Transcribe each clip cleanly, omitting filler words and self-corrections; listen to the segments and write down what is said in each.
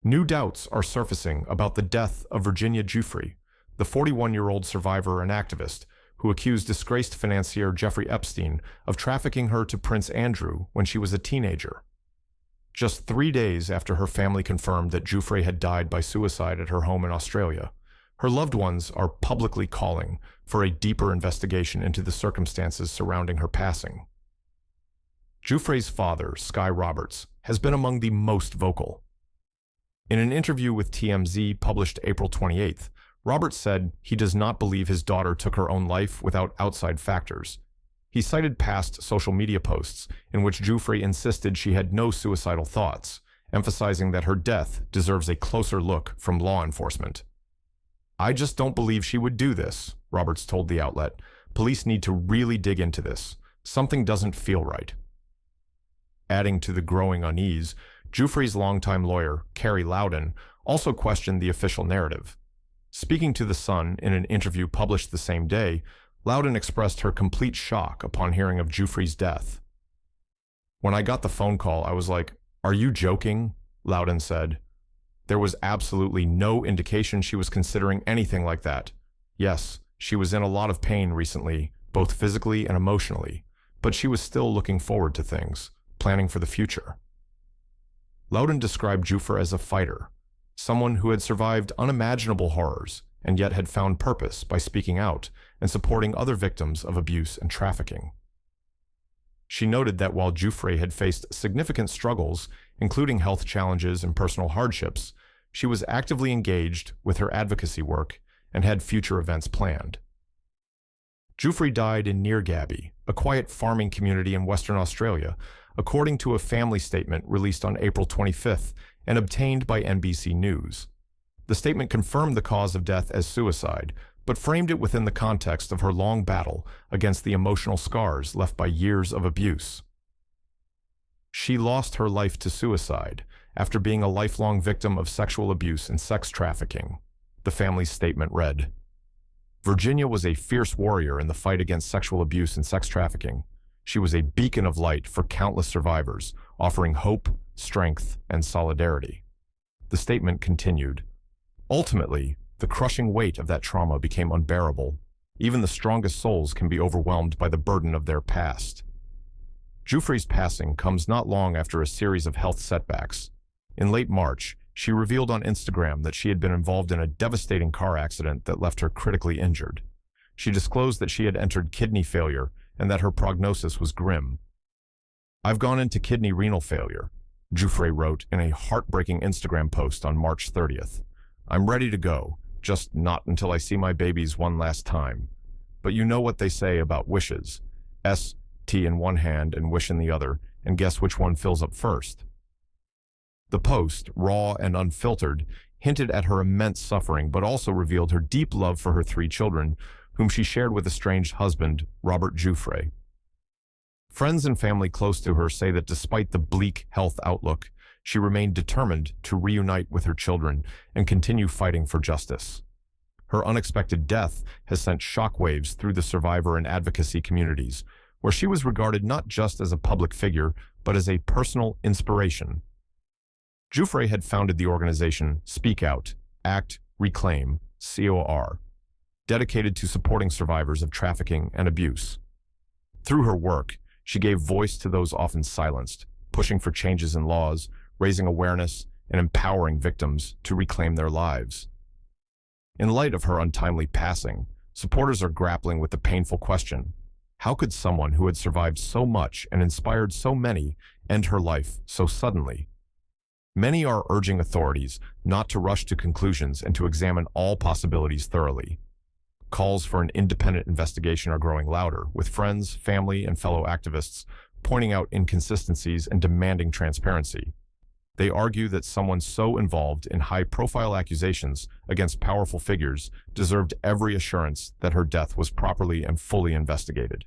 New doubts are surfacing about the death of Virginia Giuffre, the 41-year-old survivor and activist who accused disgraced financier Jeffrey Epstein of trafficking her to Prince Andrew when she was a teenager. Just 3 days after her family confirmed that Giuffre had died by suicide at her home in Australia, her loved ones are publicly calling for a deeper investigation into the circumstances surrounding her passing. Giuffre's father, Sky Roberts, has been among the most vocal. In an interview with TMZ published April 28th, Roberts said he does not believe his daughter took her own life without outside factors. He cited past social media posts in which Giuffre insisted she had no suicidal thoughts, emphasizing that her death deserves a closer look from law enforcement. "I just don't believe she would do this," Roberts told the outlet. "Police need to really dig into this. Something doesn't feel right." Adding to the growing unease, Giuffre's longtime lawyer, Carrie Loudon, also questioned the official narrative. Speaking to The Sun in an interview published the same day, Loudon expressed her complete shock upon hearing of Giuffre's death. "When I got the phone call, I was like, 'Are you joking?' Loudon said. There was absolutely no indication she was considering anything like that. Yes, she was in a lot of pain recently, both physically and emotionally, but she was still looking forward to things, planning for the future." Loudon described Giuffre as a fighter, someone who had survived unimaginable horrors and yet had found purpose by speaking out and supporting other victims of abuse and trafficking. She noted that while Giuffre had faced significant struggles, including health challenges and personal hardships, she was actively engaged with her advocacy work and had future events planned. Giuffre died in Neargaby, a quiet farming community in Western Australia, according to a family statement released on April 25th and obtained by NBC News. The statement confirmed the cause of death as suicide, but framed it within the context of her long battle against the emotional scars left by years of abuse. She lost her life to suicide after being a lifelong victim of sexual abuse and sex trafficking, the family's statement read. Virginia was a fierce warrior in the fight against sexual abuse and sex trafficking. She was a beacon of light for countless survivors, offering hope, strength, and solidarity. The statement continued. Ultimately, the crushing weight of that trauma became unbearable. Even the strongest souls can be overwhelmed by the burden of their past. Giuffre's passing comes not long after a series of health setbacks. In late March, she revealed on Instagram that she had been involved in a devastating car accident that left her critically injured. She disclosed that she had entered kidney failure and that her prognosis was grim. "I've gone into kidney renal failure," Giuffre wrote in a heartbreaking Instagram post on March 30th. "I'm ready to go, just not until I see my babies one last time. But you know what they say about wishes. ST in one hand and wish in the other, and guess which one fills up first?" The post, raw and unfiltered, hinted at her immense suffering but also revealed her deep love for her 3 children, whom she shared with estranged husband, Robert Giuffre. Friends and family close to her say that despite the bleak health outlook, she remained determined to reunite with her children and continue fighting for justice. Her unexpected death has sent shockwaves through the survivor and advocacy communities, where she was regarded not just as a public figure, but as a personal inspiration. Giuffre had founded the organization Speak Out, Act, Reclaim, COR, dedicated to supporting survivors of trafficking and abuse. Through her work, she gave voice to those often silenced, pushing for changes in laws, raising awareness, and empowering victims to reclaim their lives. In light of her untimely passing, supporters are grappling with the painful question: how could someone who had survived so much and inspired so many end her life so suddenly? Many are urging authorities not to rush to conclusions and to examine all possibilities thoroughly. Calls for an independent investigation are growing louder, with friends, family, and fellow activists pointing out inconsistencies and demanding transparency. They argue that someone so involved in high-profile accusations against powerful figures deserved every assurance that her death was properly and fully investigated.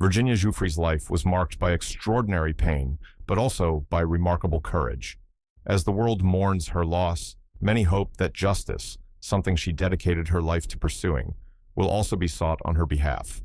Virginia Giuffre's life was marked by extraordinary pain, but also by remarkable courage. As the world mourns her loss, many hope that justice, something she dedicated her life to pursuing, will also be sought on her behalf.